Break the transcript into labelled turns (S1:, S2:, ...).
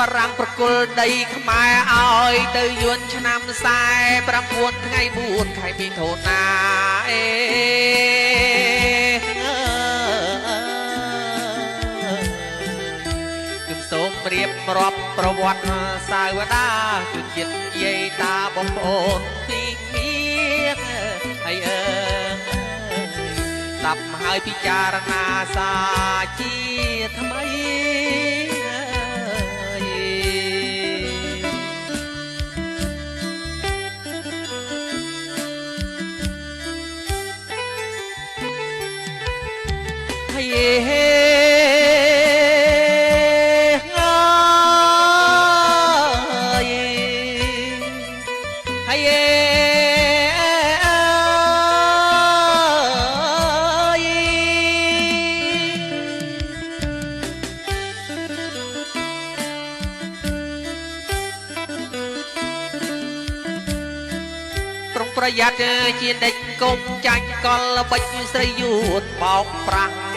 S1: បារាំងប្រគល់ដីខ្មែរឲ្យទៅយួនឆ្នាំ49ថ្ងៃ4ខែមិថុនាខ្ញុំសូមរៀបរាប់ប្រវត្តិសាវតាជួយជាតិយាយតាបងប្អូនទីមានហើយស្ដាប់ហើយពិចារណាសាជាថ្មីប្រយ័ត្នជាដេចកុំចាញ់កលបិចស្រីយួនបោកប្រាំង